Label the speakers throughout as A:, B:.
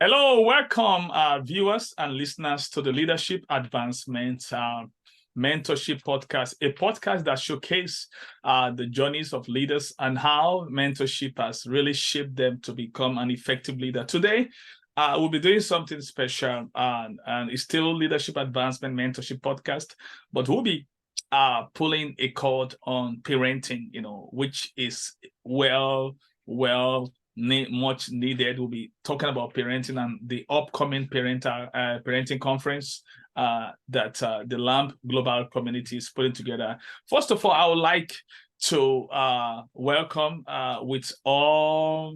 A: Hello, welcome viewers and listeners to the Leadership Advancement Mentorship Podcast, a podcast that showcases the journeys of leaders and how mentorship has really shaped them to become an effective leader. Today, we'll be doing something special, and it's still Leadership Advancement Mentorship Podcast, but we'll be pulling a cord on parenting, which is much needed. We'll be talking about parenting and the upcoming parenting conference that the LAMP Global Community is putting together. First of all, I would like to welcome with all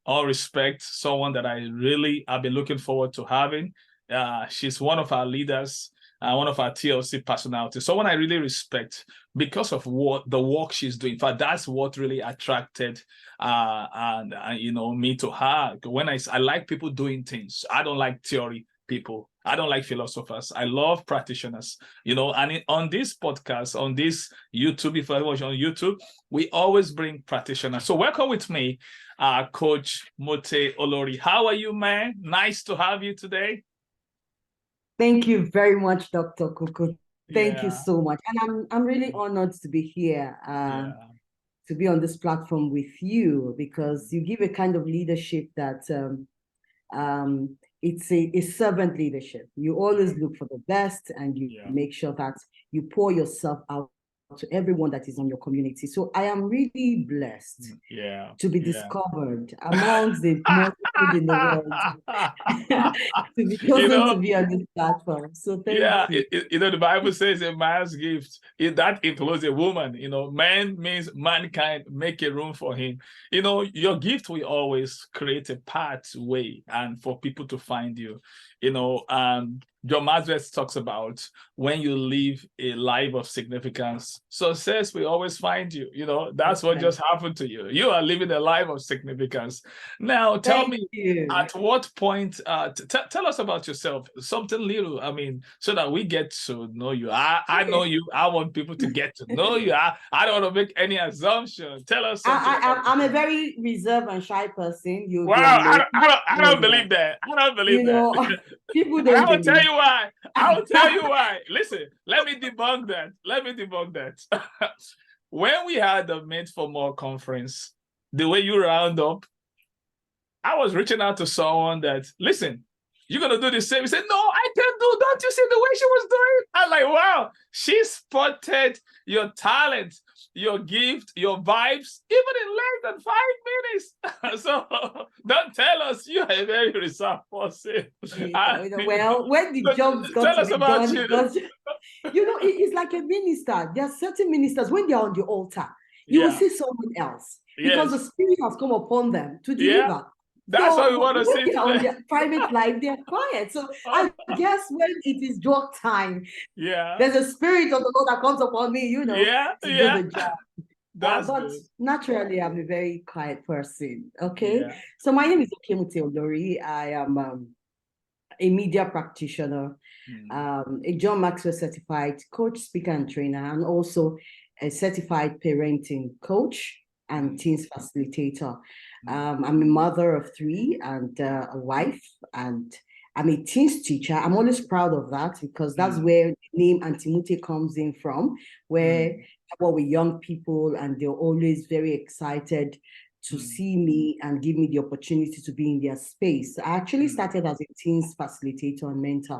A: respect, someone that I've been looking forward to having. She's one of our leaders, one of our TLC personalities, someone I really respect because of what the work she's doing. In fact, that's what really attracted me to her. When I like people doing things, I don't like theory people. I don't like philosophers. I love practitioners, and on this podcast, on this YouTube, if I watch on YouTube, we always bring practitioners. So welcome with me, Coach Mute Olori. How are you, man? Nice to have you today.
B: Thank you very much, Dr. Koku. Thank you so much. And I'm really honored to be here, to be on this platform with you, because you give a kind of leadership that it's a servant leadership. You always look for the best, and you make sure that you pour yourself out to everyone that is on your community. So I am really blessed to be discovered amongst the most people in the world to be chosen to be on this platform. So thank you.
A: The Bible says a man's gift, that includes a woman. Man means mankind, make a room for him. Your gift will always create a pathway and for people to find you. John Maxwell talks about when you live a life of significance, success will always find you. That's what just happened to you. You are living a life of significance. Now, tell me, at what point, tell us about yourself, something little, so that we get to know you. I know you. I want people to get to know you. I don't want to make any assumption. Tell us something.
B: I'm a very reserved and shy person.
A: I don't believe that. I don't believe that.
B: People don't.
A: I will tell you why. I will tell you why. Listen, let me debunk that. When we had the Meet for More conference, the way you round up, I was reaching out to someone that, listen, you're going to do the same. He said, no, I can't do. Don't you see the way she was doing? I'm like, wow, she spotted your talent, your gift, your vibes, even in less than 5 minutes. So don't tell us you are a very reserved person.
B: Well, when the job's got to be done, it's like a minister. There are certain ministers, when they're on the altar, you will see someone else because the Spirit has come upon them to deliver.
A: That's what we want to see
B: on their private life, they're quiet. So I guess when it is job time, there's a spirit of the Lord that comes upon me, to do the job. But naturally, I'm a very quiet person. Okay, so my name is Mute Olori. I am a media practitioner, a John Maxwell Certified Coach, Speaker, and Trainer, and also a certified parenting coach and teens facilitator. I'm a mother of 3 and a wife, and I'm a teens teacher. I'm always proud of that because that's where the name Auntie Mute comes in from, where I work with young people and they're always very excited to see me and give me the opportunity to be in their space. I actually started as a teens facilitator and mentor.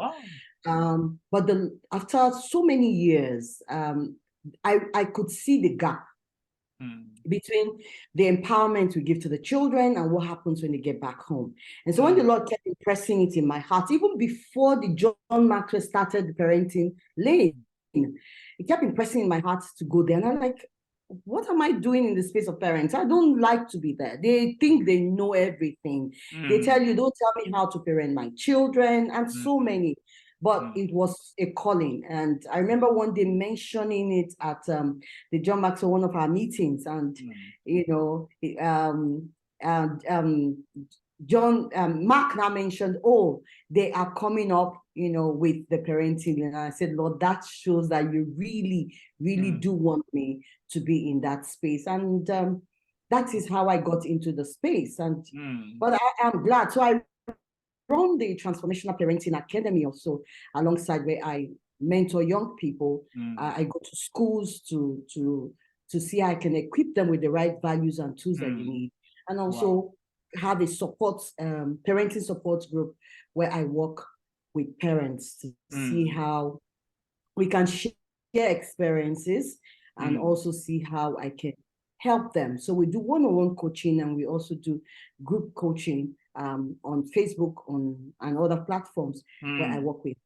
B: Wow. But after so many years, I could see the gap between the empowerment we give to the children and what happens when they get back home. And so when the Lord kept impressing it in my heart, even before the John Maxwell started the parenting lane, it kept impressing in my heart to go there. And I'm like, what am I doing in the space of parents? I don't like to be there. They think they know everything. They tell you, don't tell me how to parent my children, and so many. But it was a calling. And I remember one day mentioning it at the John Maxwell, one of our meetings. And, Mark now mentioned, they are coming up, with the parenting. And I said, Lord, that shows that you really, really do want me to be in that space. And that is how I got into the space. And but I am glad. So I run the Transformational Parenting Academy also, alongside where I mentor young people. I go to schools to see how I can equip them with the right values and tools that they need. And also have a parenting support group where I work with parents to see how we can share experiences and also see how I can help them. So we do one-on-one coaching, and we also do group coaching on Facebook and other platforms where I work with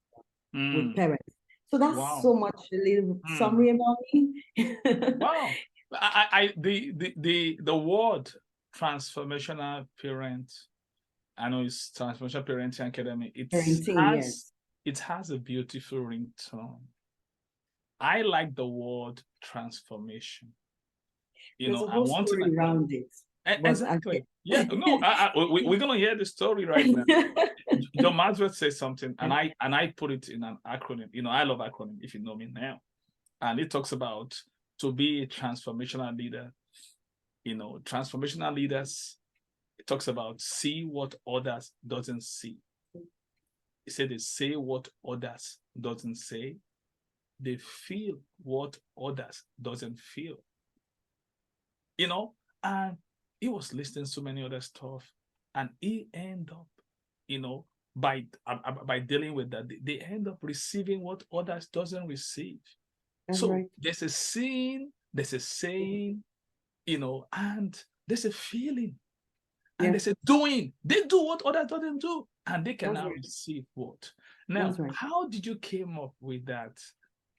B: parents. So that's so much a little summary about me.
A: Wow. The word transformational parent, I know it's Transformational Parenting Academy. It has a beautiful ringtone. I like the word transformation.
B: There's a whole story around it.
A: Exactly. Yeah. No, we're gonna hear the story right now. John Maxwell says something, and I put it in an acronym. I love acronym, if you know me now. And it talks about to be a transformational leader. Transformational leaders, it talks about see what others doesn't see. It said they say what others doesn't say. They feel what others doesn't feel. And he was listening to so many other stuff, and he end up, by dealing with that, they end up receiving what others doesn't receive.
B: That's
A: so
B: right.
A: There's a scene, there's a saying, and there's a feeling, and there's a doing. They do what others doesn't do, and they can now receive what. Now, how did you came up with that?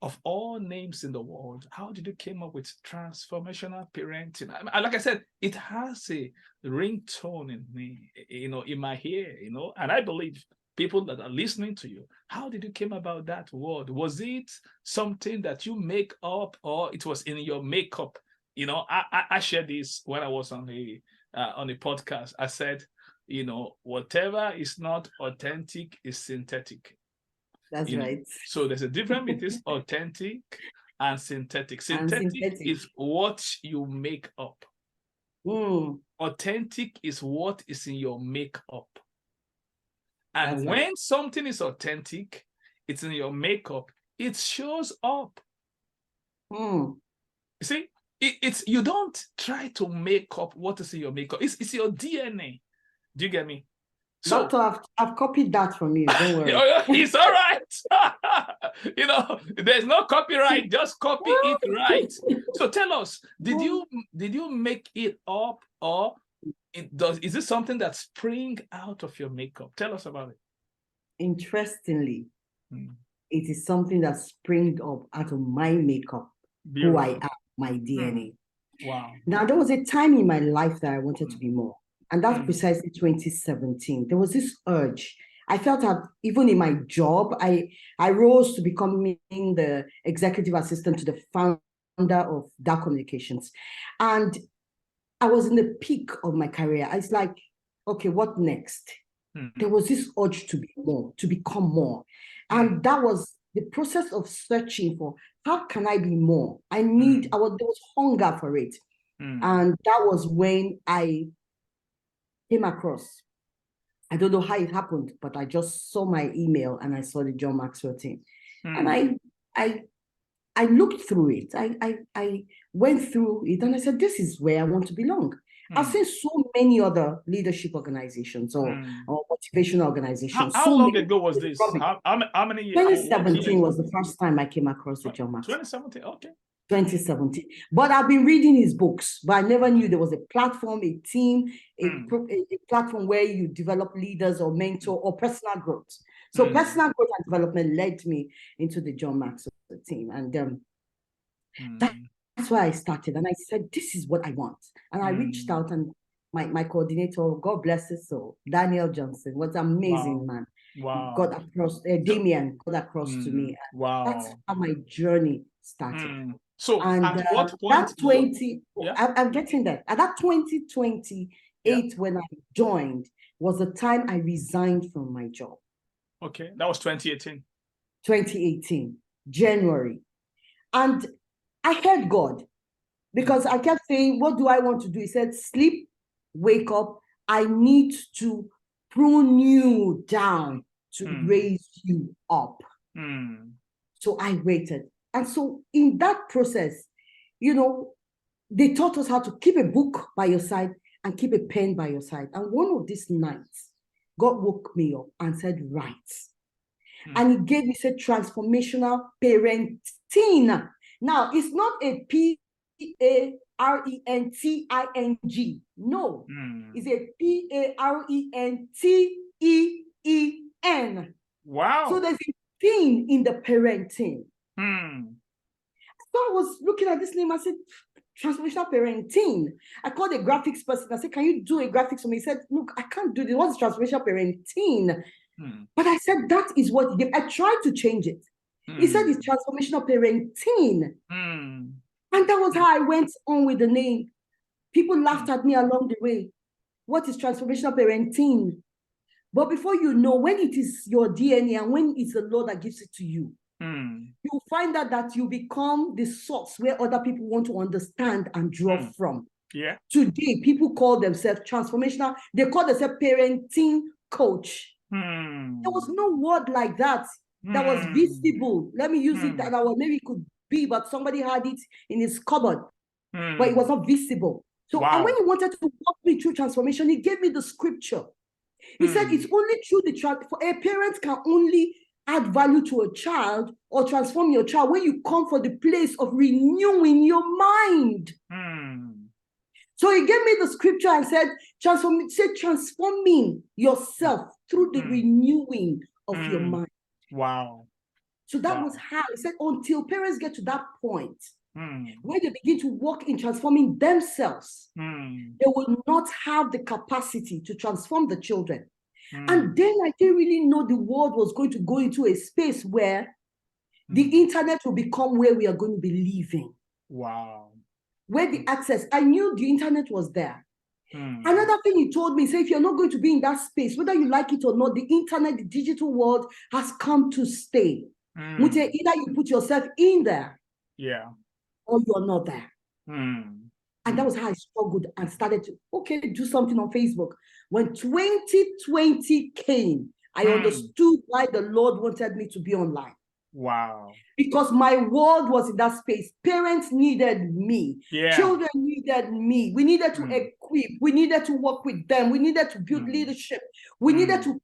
A: Of all names in the world, how did you came up with transformational parenting? Like I said, it has a ringtone in me, in my ear, and I believe people that are listening to you, how did you came about that word? Was it something that you make up, or it was in your makeup? I shared this when I was on the podcast. I said, whatever is not authentic is synthetic.
B: That's right.
A: So there's a difference between authentic and synthetic. Synthetic is what you make up. Authentic is what is in your makeup. And when something is authentic, it's in your makeup, it shows up. You see, you don't try to make up what is in your makeup. It's your DNA. Do you get me?
B: So I've copied that from you. Don't worry.
A: It's all right. There's no copyright. Just copy it right. So tell us, did you make it up, or is it something that spring out of your makeup? Tell us about it.
B: Interestingly, it is something that sprang up out of my makeup, who I am, my DNA.
A: Wow.
B: Now, there was a time in my life that I wanted to be more. And that's precisely 2017. There was this urge. I felt that even in my job, I rose to becoming the executive assistant to the founder of Dark Communications. And I was in the peak of my career. I was like, okay, what next? There was this urge to be more, to become more. And that was the process of searching for, how can I be more? There was hunger for it. And that was when I came across, I don't know how it happened, but I just saw my email and I saw the John Maxwell team. And I looked through it. I went through it and I said, this is where I want to belong. I've seen so many other leadership organizations or motivational organizations.
A: How long ago was this? How many years?
B: 2017 was the first time I came across the John Maxwell.
A: 2017, okay.
B: 2017. But I've been reading his books, but I never knew there was a platform, a team, a platform where you develop leaders or mentor or personal growth. So personal growth and development led me into the John Maxwell team. And that's why I started. And I said, this is what I want. And I reached out, and my coordinator, God bless his soul, Daniel Johnson, was an amazing man.
A: Wow.
B: Got across, Damien got across to me. That's how my journey started.
A: So at what point?
B: That 20, I'm getting that. At that 2028, when I joined, was the time I resigned from my job.
A: Okay, that was 2018.
B: 2018, January. And I heard God, because I kept saying, what do I want to do? He said, sleep, wake up. I need to prune you down to raise you up. So I waited. And so in that process, they taught us how to keep a book by your side and keep a pen by your side. And one of these nights, God woke me up and said, write. And he gave me, said, transformational parenting. Now, it's not a parenting. No, it's a parenteen.
A: Wow.
B: So there's a thing in the parenting. So I was looking at this name. I said, transformational parenting. I called a graphics person. I said, can you do a graphics for me? He said, look, I can't do this. What's transformational parenting? But I said, that is what he gave. I tried to change it. He said it's transformational parenting. And that was how I went on with the name. People laughed at me along the way. What is transformational parenting? But before you know, when it is your DNA and when it's the Lord that gives it to you, you'll find out that you become the source where other people want to understand and draw from.
A: Yeah.
B: Today, people call themselves transformational. They call themselves parenting coach. There was no word like that that was visible. Let me use it that was maybe it could be, but somebody had it in his cupboard, but it was not visible. So, and when he wanted to walk me through transformation, he gave me the scripture. He said it's only through for a parent can only add value to a child or transform your child when you come for the place of renewing your mind. So he gave me the scripture and said, transforming yourself through the renewing of your mind.
A: Wow.
B: So that was how he said, until parents get to that point where they begin to walk in transforming themselves, they will not have the capacity to transform the children. And then I didn't really know the world was going to go into a space where the internet will become where we are going to be living.
A: Wow.
B: Where the access, I knew the internet was there. Another thing he told me, say, if you're not going to be in that space, whether you like it or not, the internet, the digital world has come to stay. Either you put yourself in there, or you're not there. And that was how I struggled and started to, do something on Facebook. When 2020 came, I understood why the Lord wanted me to be online.
A: Wow.
B: Because my world was in that space. Parents needed me.
A: Yeah.
B: Children needed me. We needed to equip. We needed to work with them. We needed to build leadership. We needed to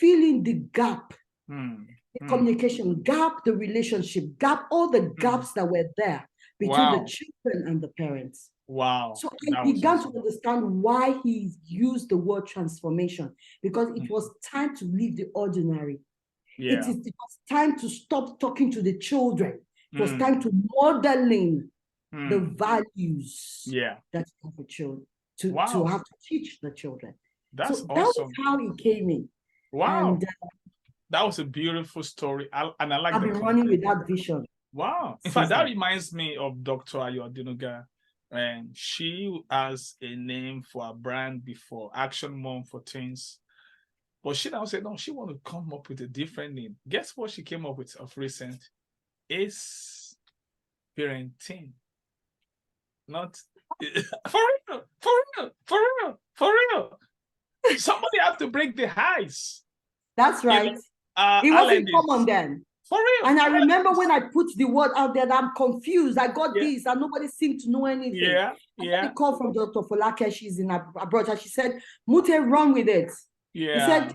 B: fill in the gap. The communication gap, the relationship gap, all the gaps that were there between the children and the parents.
A: Wow.
B: So I began to understand why he used the word transformation, because it was time to leave the ordinary. It was time to stop talking to the children. It was time to modeling the values that you have for children, to have to teach the children.
A: That's awesome.
B: That was how he came in.
A: Wow.
B: And,
A: that was a beautiful story. And I like
B: I've been running with that vision.
A: Wow. In fact, that reminds me of Dr. Ayo Adenuga. And she has a name for a brand before, Action Mom for Teens. But she now said, no, she want to come up with a different name. Guess what she came up with of recent? It's parenting. Not for real. Somebody have to break the ice.
B: That's right. It wasn't common then.
A: For real.
B: And I remember when I put the word out there that I'm confused. I got this and nobody seemed to know anything. I got a call from Dr. Folake. She's in abroad. She said, Mute, run with it. He said,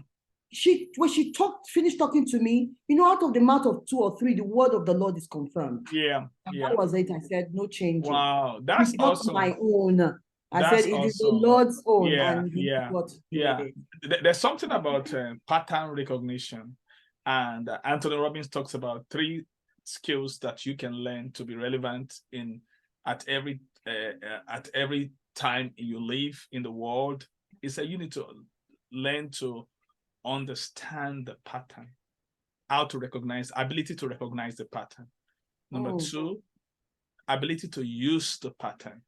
B: when she finished talking to me, out of the mouth of 2 or 3, the word of the Lord is confirmed. And that was it. I said, no changing.
A: Wow, that's awesome.
B: Not my own. I said, it is the Lord's own.
A: There's something about pattern recognition. And Anthony Robbins talks about 3 skills that you can learn to be relevant at every time you live in the world. He said you need to learn to understand the pattern, ability to recognize the pattern. Number 2, ability to use the pattern.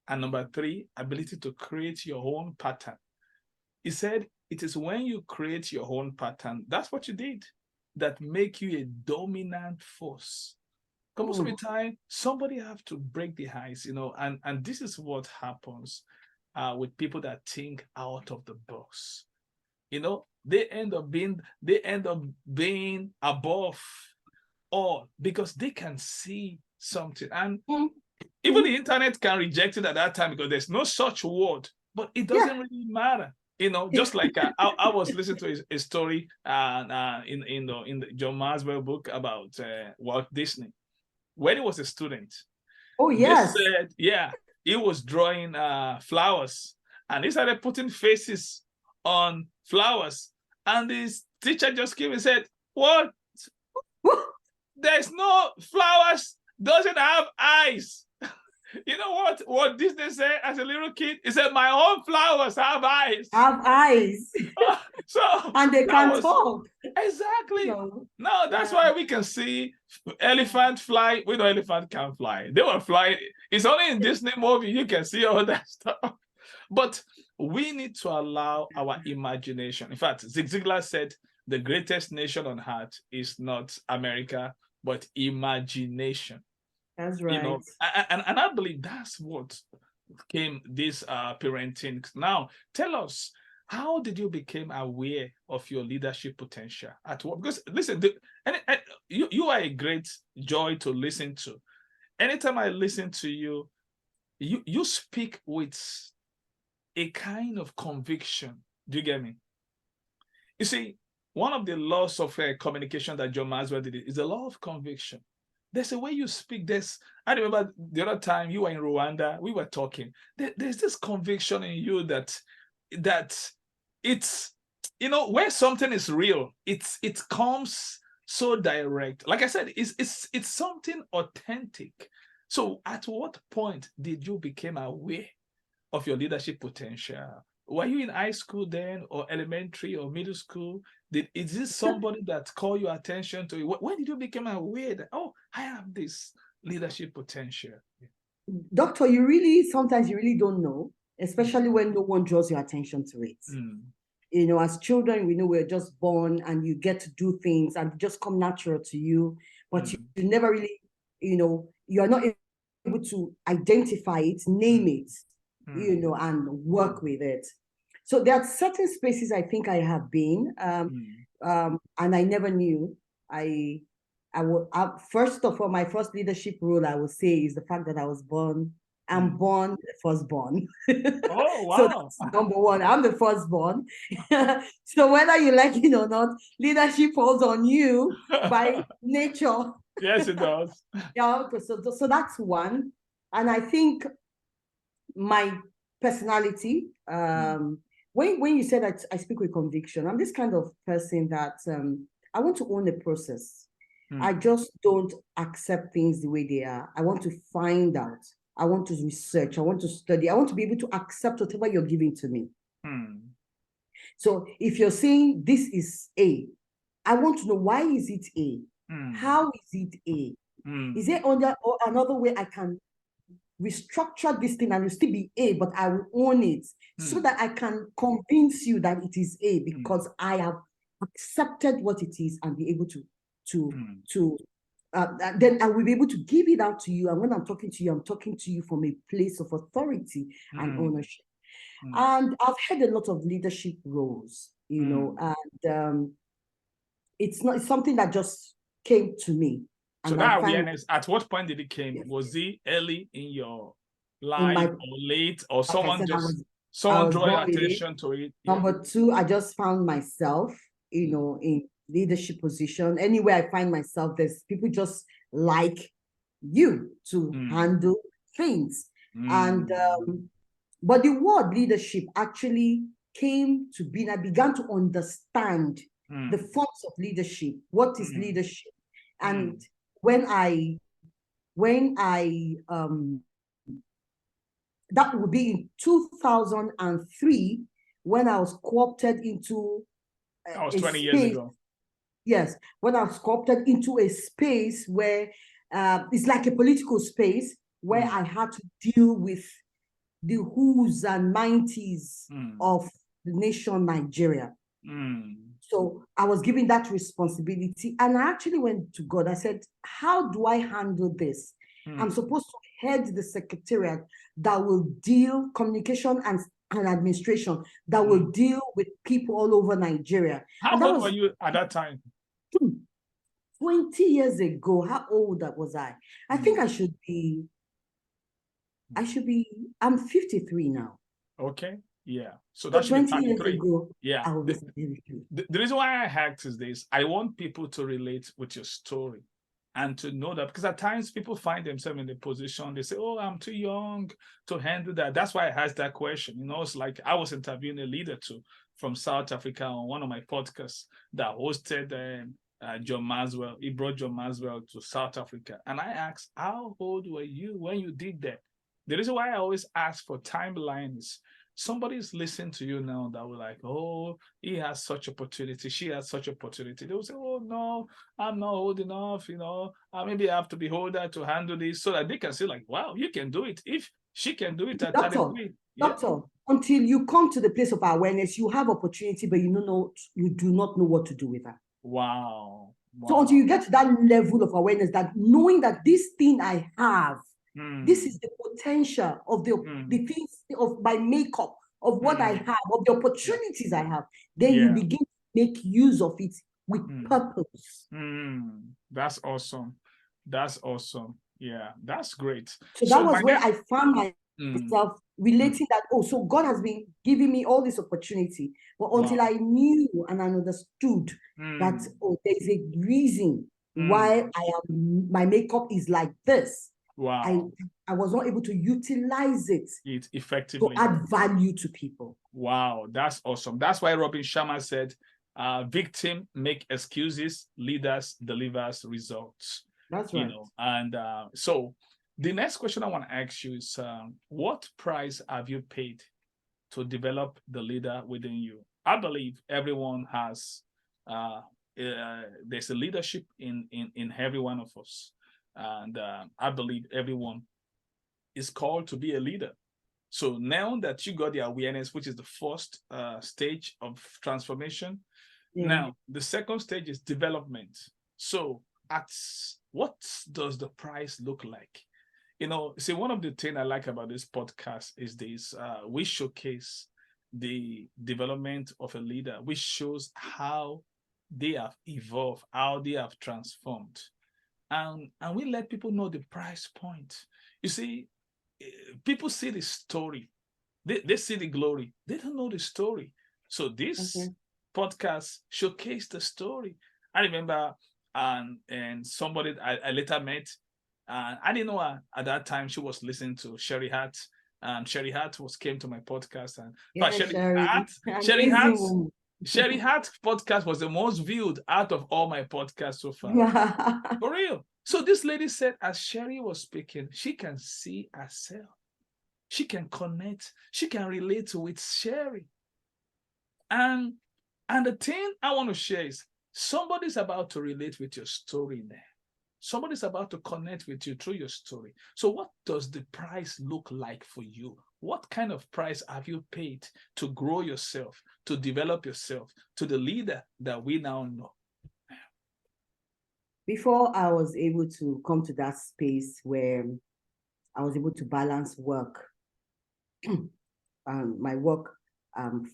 A: And number 3, ability to create your own pattern. He said, it is when you create your own pattern, that's what you did, that make you a dominant force. Because most of the time, somebody have to break the ice, and this is what happens. with people that think out of the box. They end up being above all because they can see something. And even the internet can reject it at that time because there's no such word, but it doesn't really matter. Just like I was listening to a story in the John Maxwell book about Walt Disney. When he was a student,
B: yes,
A: they said, he was drawing flowers, and he started putting faces on flowers, and his teacher just came and said, "What? There's no flowers, doesn't have eyes." You know what Disney said as a little kid? He said, "My own flowers have eyes."
B: Have eyes. And they can't talk.
A: Exactly. No, that's why we can see elephant fly. We know elephant can't fly. They were flying. It's only in Disney movie you can see all that stuff. But we need to allow our imagination. In fact, Zig Ziglar said, the greatest nation on earth is not America, but imagination.
B: That's right.
A: And I believe that's what came this parenting. Now, tell us, how did you become aware of your leadership potential at work? Because listen, you are a great joy to listen to. Anytime I listen to you, you speak with a kind of conviction. Do you get me? You see, one of the laws of communication that John Maxwell did is the law of conviction. There's a way you speak. I remember the other time you were in Rwanda, we were talking. There's this conviction in you that it's, where something is real, it comes so direct. Like I said, it's something authentic. So at what point did you become aware of your leadership potential? Were you in high school then, or elementary or middle school? Is this somebody that called your attention to it? When did you become aware that, I have this leadership potential?
B: Doctor, sometimes you really don't know, especially when no one draws your attention to it. As children, we know we're just born and you get to do things and just come natural to you, but you never really, you're not able to identify it, name it, and work with it. So there are certain spaces I think I have been, and I never knew. First of all, my first leadership role, I would say, is the fact that I was born. I'm born the firstborn.
A: Oh, wow.
B: So that's number one. I'm the firstborn. So whether you like it or not, leadership falls on you by nature.
A: Yes, it does.
B: Yeah. So that's one. And I think my personality, when you said that I speak with conviction, I'm this kind of person that I want to own the process. I just don't accept things the way they are. I want to find out. I want to research. I want to study. I want to be able to accept whatever you're giving to me. So if you're saying this is A, I want to know, why is it A? How is it A? Is there another way I can restructure this thing and will still be A, but I will own it so that I can convince you that it is A, because I have accepted what it is and be able then I will be able to give it out to you. And when I'm talking to you from a place of authority and ownership. And I've had a lot of leadership roles, and it's something that just came to me.
A: So that awareness, at what point did it came? Yes. Was it early in your life or late, or someone drew your attention to it?
B: Number two, I just found myself, in leadership position. Anywhere I find myself, there's people just like you to handle things. And but the word leadership actually came to be, and I began to understand the forms of leadership. What is leadership? And when I that would be in 2003, when I was co-opted into
A: that was 20 years ago.
B: Yes, when I was co-opted into a space where it's like a political space where I had to deal with the who's and nineties of the nation Nigeria. So I was given that responsibility, and I actually went to God. I said, how do I handle this? I'm supposed to head the secretariat that will deal communication and administration that will deal with people all over Nigeria.
A: How old were you at that time?
B: 20 years ago. How old was I? I think I should be, I'm 53 now.
A: Okay. Yeah. So that should be
B: 20 years ago.
A: Yeah. The reason why I hacked is this. I want people to relate with your story and to know that, because at times people find themselves in the position, they say, oh, I'm too young to handle that. That's why I asked that question. You know, it's like I was interviewing a leader too from South Africa on one of my podcasts that hosted John Maxwell. He brought John Maxwell to South Africa. And I asked, how old were you when you did that? The reason why I always ask for timelines, somebody's listening to you now that will like, oh, he has such opportunity, she has such opportunity. They will say, oh, no, I'm not old enough, you know, maybe I have to be older to handle this, so that they can say like, wow, you can do it. If she can do it at 33.
B: Doctor, until you come to the place of awareness, you have opportunity, but you do not know what to do with her.
A: Wow.
B: So until you get to that level of awareness, that knowing that this thing I have, this is the potential of the things of my makeup, of what I have, of the opportunities I have, then you begin to make use of it with purpose.
A: That's awesome. That's awesome. Yeah, that's great.
B: So that was where I found myself relating that, so God has been giving me all this opportunity, but until I knew and I understood that, there's a reason why my makeup is like this.
A: Wow.
B: I was not able to utilize it
A: effectively
B: to add value to people.
A: Wow, that's awesome. That's why Robin Sharma said, victim make excuses, leaders delivers results.
B: That's right.
A: You know, and so the next question I want to ask you is, what price have you paid to develop the leader within you? I believe everyone has, there's a leadership in every one of us. And I believe everyone is called to be a leader. So now that you got the awareness, which is the first stage of transformation, now the second stage is development. So what does the price look like? You know, see, one of the things I like about this podcast is this, we showcase the development of a leader, which shows how they have evolved, how they have transformed. And we let people know the price point. You see, people see the story. They see the glory. They don't know the story. So this podcast showcased the story. I remember, and somebody I later met, I didn't know her at that time. She was listening to Sherry Hart. And Sherry Hart came to my podcast. And Sherry Hart's podcast was the most viewed out of all my podcasts so far. For real. So this lady said, as Sherry was speaking, she can see herself. She can connect. She can relate with Sherry. And the thing I want to share is, somebody's about to relate with your story there. Somebody's about to connect with you through your story. So what does the price look like for you? What kind of price have you paid to grow yourself, to develop yourself, to the leader that we now know?
B: Before I was able to come to that space where I was able to balance work, my work,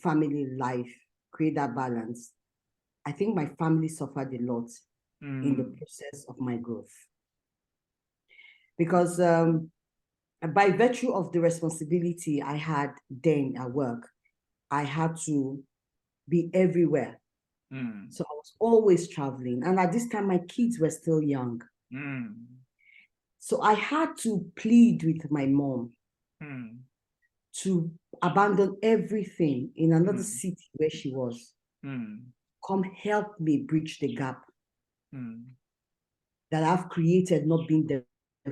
B: family life, create that balance, I think my family suffered a lot in the process of my growth. Because by virtue of the responsibility I had then at work, I had to be everywhere. So I was always traveling. And at this time, my kids were still young. So I had to plead with my mom to abandon everything in another city where she was. Come help me bridge the gap that I've created, not being there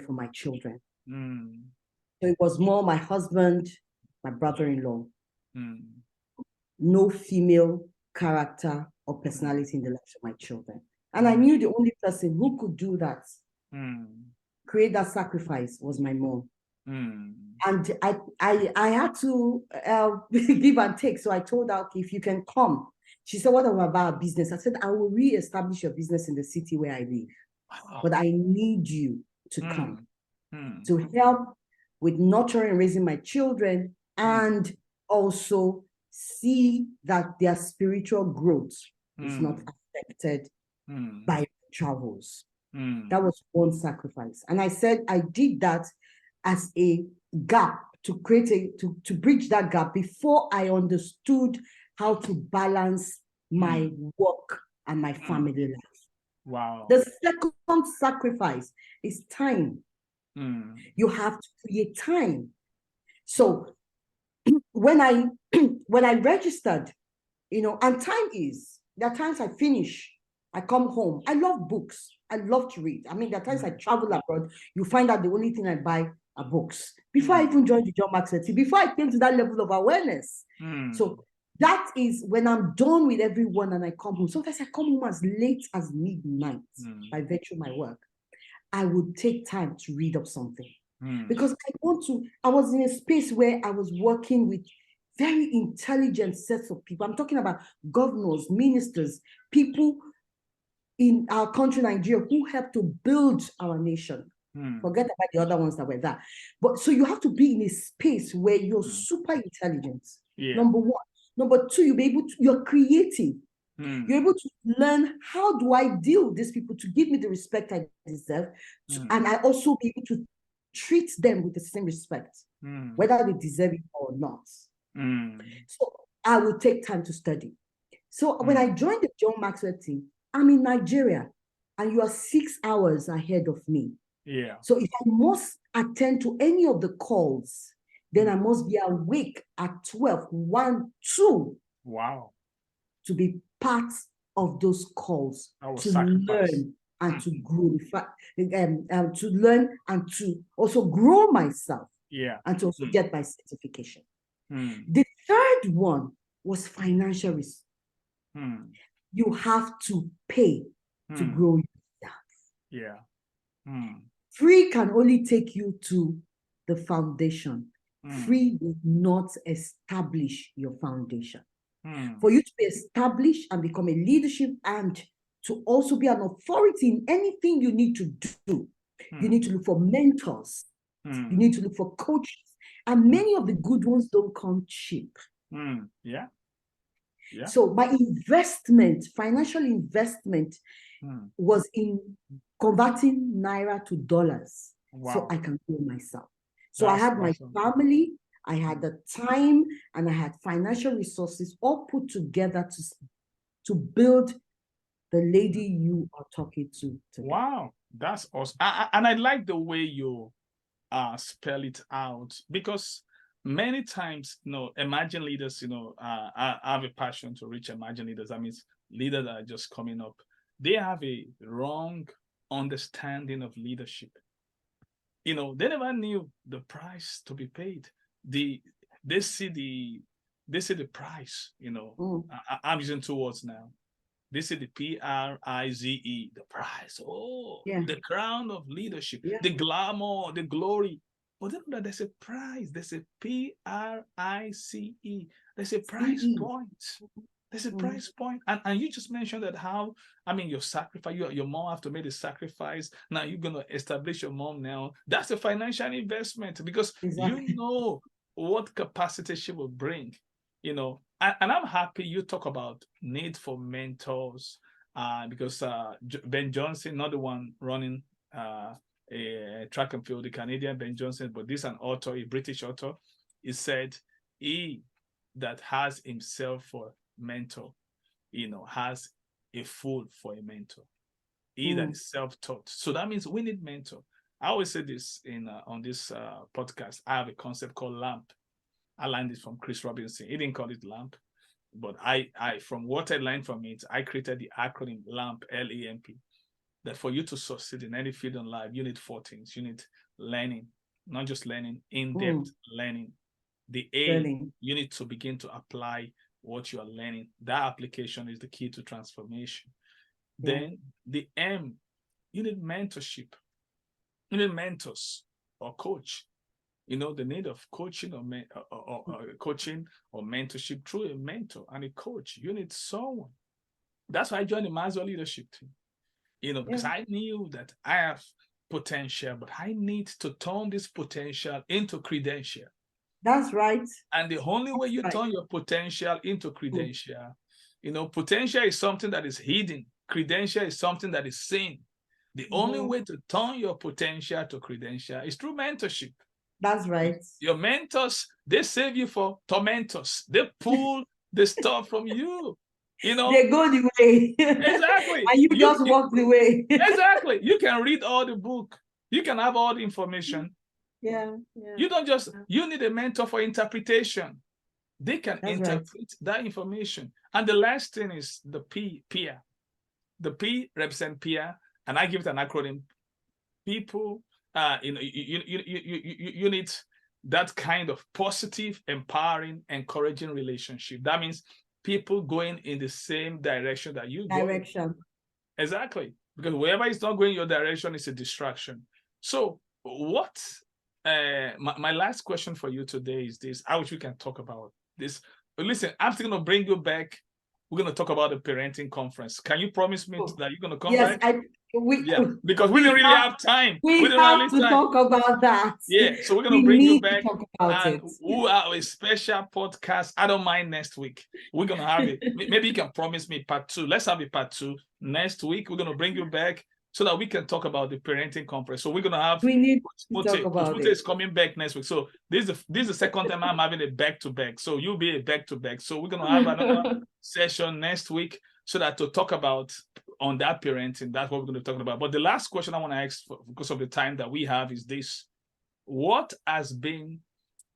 B: for my children. So it was more my husband, my brother-in-law. No female character or personality in the lives of my children. And I knew the only person who could do that, create that sacrifice, was my mom. And I had to give and take. So I told her, okay, if you can come. She said, what about business? I said, I will re-establish your business in the city where I live. But I need you to come. to help with nurturing and raising my children, and also see that their spiritual growth is not affected by travels. That was one sacrifice. And I said I did that as a gap to create to bridge that gap before I understood how to balance my work and my family life.
A: Wow.
B: The second sacrifice is time. You have to create time. So when I registered, and there are times I finish, I come home. I love books. I love to read. I mean, there are times I travel abroad, you find out the only thing I buy are books. Before I even joined the John Maxwell Team, before I came to that level of awareness. So that is when I'm done with everyone and I come home. Sometimes I come home as late as midnight by virtue of my work. I would take time to read up something because I was in a space where I was working with very intelligent sets of people. I'm talking about governors, ministers, people in our country, Nigeria, who helped to build our nation. Forget about the other ones that were there. But so you have to be in a space where you're super intelligent. Number one. Number two, you're creative. You're able to learn, how do I deal with these people to give me the respect I deserve? And I also be able to treat them with the same respect, whether they deserve it or not. So I will take time to study. So when I joined the John Maxwell Team, I'm in Nigeria and you are 6 hours ahead of me. So if I must attend to any of the calls, then I must be awake at 12, 1, 2.
A: Wow.
B: To be part of those calls, to learn and to grow, to learn and to also grow myself, and to also get my certification. The third one was financial risk. You have to pay to grow yourself. Free can only take you to the foundation. Free will not establish your foundation. For you to be established and become a leadership and to also be an authority in anything you need to do, you need to look for mentors. You need to look for coaches. And many of the good ones don't come cheap. So my financial investment, was in converting Naira to dollars. So I can grow myself. So I had my family, I had the time, and I had financial resources all put together to build the lady you are talking to today.
A: Wow, that's awesome. And I like the way you spell it out, because many times, emerging leaders, I have a passion to reach emerging leaders. That means leaders that are just coming up. They have a wrong understanding of leadership. They never knew the price to be paid. They see the price. I'm using two words now. They see the prize, the price. The crown of leadership, the glamour, the glory. But then there's a price. There's a price. There's a price point. There's a price point. And you just mentioned that your sacrifice, your mom have to make a sacrifice. Now you're going to establish your mom now. That's a financial investment, because you know what capacity she will bring, and I'm happy you talk about need for mentors, because Ben Johnson, not the one running a track and field, the Canadian Ben Johnson, but this is an author, a British author. He said, he that has himself for mentor, has a fool for a mentor. He that is self-taught. So that means we need mentor. I always say this on this podcast. I have a concept called LAMP. I learned it from Chris Robinson. He didn't call it LAMP, but I from what I learned from it, I created the acronym LAMP, LAMP. That for you to succeed in any field in life, you need 4 things. You need learning, not just learning, in-depth learning. The A, you need to begin to apply what you are learning. That application is the key to transformation. Then the M, you need mentorship. You need mentors or coach. The need of coaching or coaching or mentorship through a mentor and a coach. You need someone. That's why I joined the Maxwell Leadership Team. Because I knew that I have potential, but I need to turn this potential into credential.
B: That's right.
A: And the only way you turn your potential into credential, potential is something that is hidden. Credential is something that is seen. The only way to turn your potential to credential is through mentorship.
B: That's right.
A: Your mentors, they save you for tormentors. They pull the stuff from you. They
B: go the way.
A: Exactly.
B: And you just walk the way.
A: Exactly. You can read all the book. You can have all the information.
B: Yeah.
A: You don't just, you need a mentor for interpretation. They can interpret that information. And the last thing is the peer. The P represent peer, and I give it an acronym. People, you need that kind of positive, empowering, encouraging relationship. That means people going in the same direction that you go. Exactly. Because wherever it's not going your direction is a distraction. So what, my last question for you today is this. I wish we can talk about this. But listen, I'm still going to bring you back. We're going to talk about the parenting conference. Can you promise me that you're going to come back? Because we didn't really have time.
B: We have to talk about that.
A: Yeah, so we're going to bring you back. And we'll have a special podcast. I don't mind next week. We're going to have it. Maybe you can promise me part 2. Let's have a part 2 next week. We're going to bring you back so that we can talk about the parenting conference. So we're going to have.
B: We need to talk about it.
A: Is coming back next week. So this is the second time I'm having a back-to-back. So you'll be a back-to-back. So we're going to have another session next week so that to talk about on that parenting. That's what we're going to be talking about. But the last question I want to ask, because of the time that we have, is this: what has been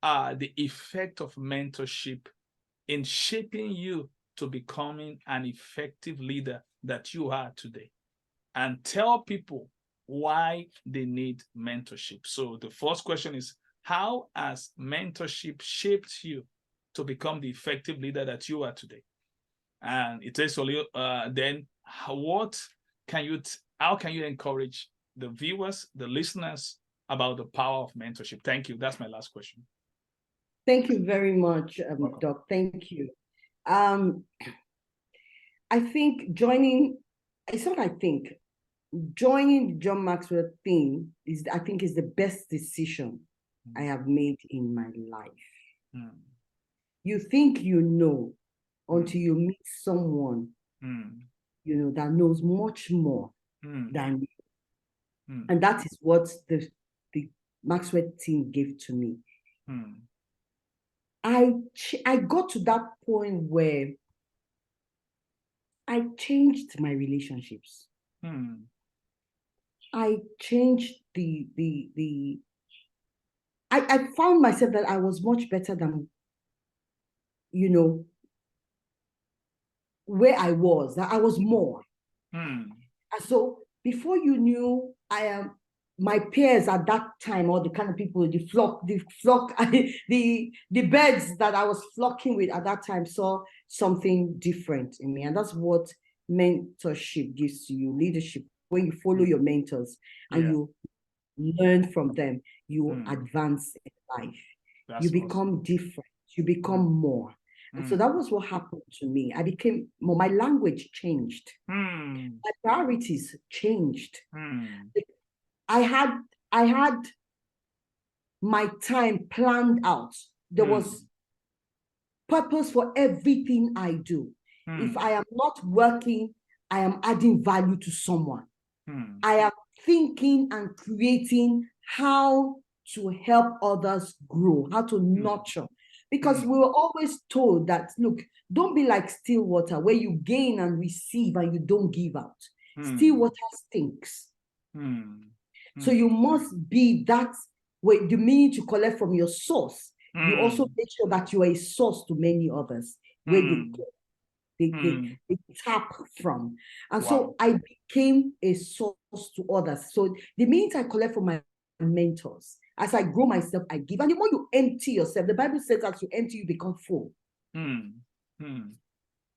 A: the effect of mentorship in shaping you to becoming an effective leader that you are today? And tell people why they need mentorship. So the first question is, how has mentorship shaped you to become the effective leader that you are today? And it is then how can you encourage the viewers, the listeners, about the power of mentorship? Thank you. That's my last question.
B: Thank you very much, Doc. Thank you. I think joining the John Maxwell team is the best decision I have made in my life. You think you know until you meet someone that knows much more than you. And that is what the Maxwell team gave to me. I got to that point where I changed my relationships. I changed I found myself that I was much better than, where I was, that I was more. And so before you knew, my peers at that time, or the kind of people, the flock, the birds that I was flocking with at that time saw something different in me. And that's what mentorship gives to you, leadership. When you follow your mentors and you learn from them, you advance in life. You become different. You become more. And so that was what happened to me. I became more, my language changed. My priorities changed. I had my time planned out. There was purpose for everything I do. If I am not working, I am adding value to someone. I am thinking and creating how to help others grow, how to nurture. Because we were always told that, look, don't be like still water where you gain and receive and you don't give out. Still water stinks. So you must be that way. The minute you collect from your source, you also make sure that you are a source to many others where they tap from. And so I became a source to others. So the minute I collect from my mentors, as I grow myself, I give. And the more you empty yourself, the Bible says as you empty, you become full.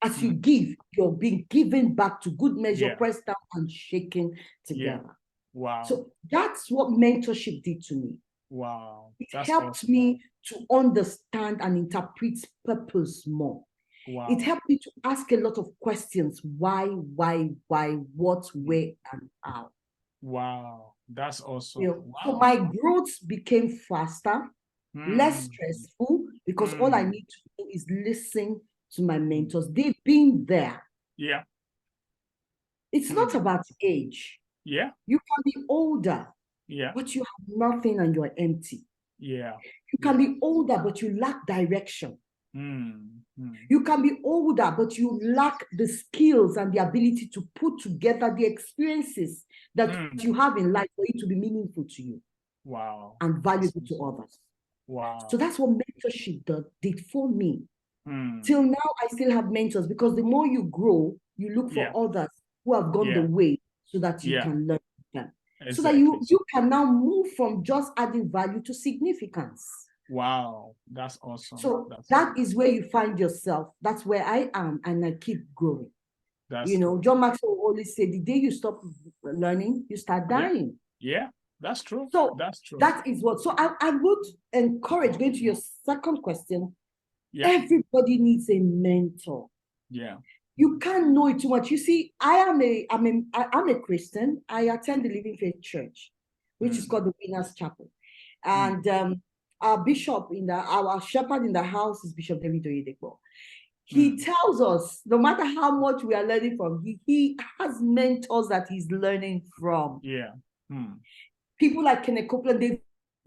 B: As you give, you're being given back to good measure, pressed down and shaken together.
A: Wow.
B: So that's what mentorship did to me.
A: Wow.
B: It helped me to understand and interpret purpose more. Wow. It helped me to ask a lot of questions. Why, what, where, and how.
A: Wow, that's awesome. Wow.
B: So my growth became faster, less stressful, because all I need to do is listen to my mentors. They've been there.
A: Yeah.
B: It's not about age.
A: Yeah.
B: You can be older, but you have nothing and you're empty.
A: Yeah.
B: You can be older, but you lack direction. You can be older, but you lack the skills and the ability to put together the experiences that you have in life for it to be meaningful to you.
A: Wow.
B: And valuable to others.
A: Wow.
B: So that's what mentorship did for me. Till now, I still have mentors, because the more you grow, you look for others who have gone the way so that you can learn them. Exactly. So that you can now move from just adding value to significance.
A: Wow, that's awesome.
B: So that is where you find yourself. That's where I am, and I keep growing. John Maxwell always said, the day you stop learning, you start dying.
A: Yeah, that's true.
B: So
A: that's true.
B: That is what. So I would encourage, going to your second question, everybody needs a mentor.
A: Yeah.
B: You can't know it too much. You see, I'm a Christian. I attend the Living Faith Church, which is called the Winners Chapel. And our bishop our shepherd in the house is Bishop David Oyedepo. He tells us, no matter how much we are learning from, he has mentors that he's learning from.
A: Yeah.
B: People like Kenneth Copeland, they've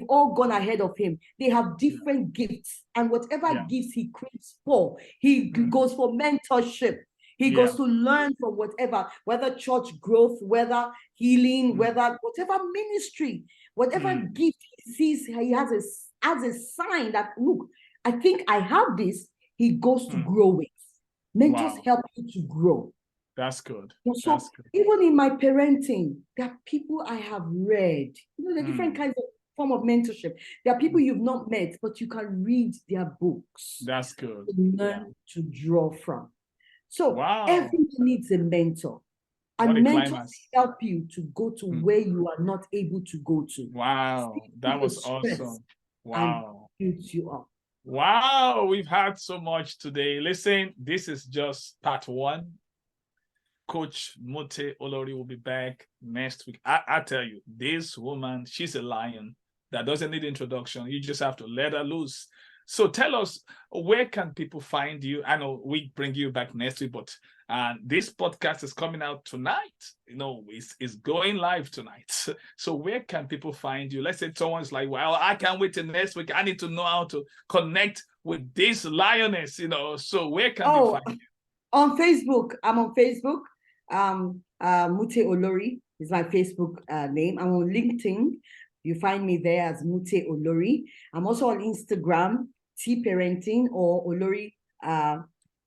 B: all gone ahead of him. They have different gifts, and whatever gifts he creates for, he goes for mentorship. He goes to learn from whether church growth, whether healing, whether whatever ministry, whatever gift he sees, he has as a sign that, look, I think I have this. He goes to grow it. Mentors help you to grow.
A: That's good.
B: So
A: That's good.
B: Even in my parenting, there are people I have read. There are different kinds of form of mentorship. There are people you've not met, but you can read their books.
A: That's good.
B: To learn to draw from. So everyone needs a mentor. And mentors help you to go to where you are not able to go to.
A: Wow, that was awesome. Wow.
B: And builds you up.
A: Wow, we've had so much today. Listen, this is just part one. Coach Mute Olori will be back next week. I tell you, this woman, she's a lion that doesn't need introduction. You just have to let her loose. So tell us, where can people find you? I know we bring you back next week, but this podcast is coming out tonight. It's going live tonight. So where can people find you? Let's say someone's like, well, I can't wait till next week. I need to know how to connect with this lioness, So where can they find you?
B: On Facebook. I'm on Facebook. Mute Olori is my Facebook name. I'm on LinkedIn. You find me there as Mute Olori. I'm also on Instagram, T-Parenting, or Olori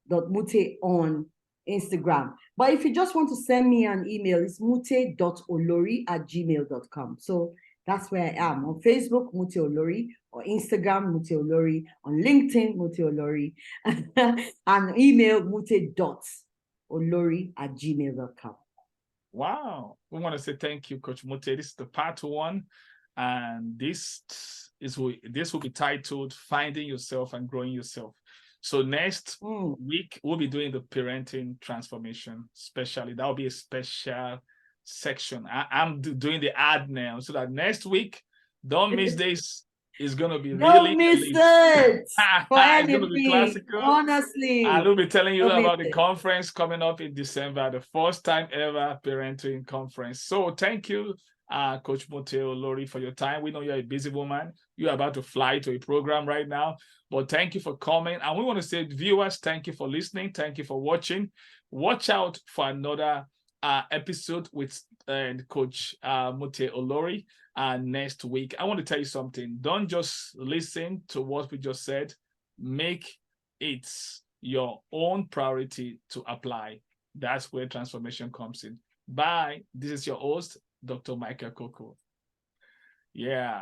B: .mute on Instagram. But if you just want to send me an email, it's mute.olori@gmail.com. So that's where I am. On Facebook, Mute Olori, or Instagram, Mute Olori, on LinkedIn, Mute Olori, and email mute.olori@gmail.com.
A: Wow. We want to say thank you, Coach Mute. This is the part one. And this will be titled Finding Yourself and Growing Yourself. So next week, we'll be doing the parenting transformation, especially. That'll be a special section. I'm doing the ad now, so that next week, don't miss this. It's going to be
B: don't miss it.
A: It's going to be classical.
B: Honestly.
A: And we'll be telling you about the conference coming up in December, the first time ever parenting conference. So thank you, Coach Mute Olori, for your time. We know you're a busy woman. You're about to fly to a program right now, but thank you for coming. And we want to say, viewers, thank you for listening. Thank you for watching. Watch out for another episode with Coach Mute Olori next week. I want to tell you something. Don't just listen to what we just said. Make it your own priority to apply. That's where transformation comes in. Bye. This is your host, Dr. Michael Koku. Yeah.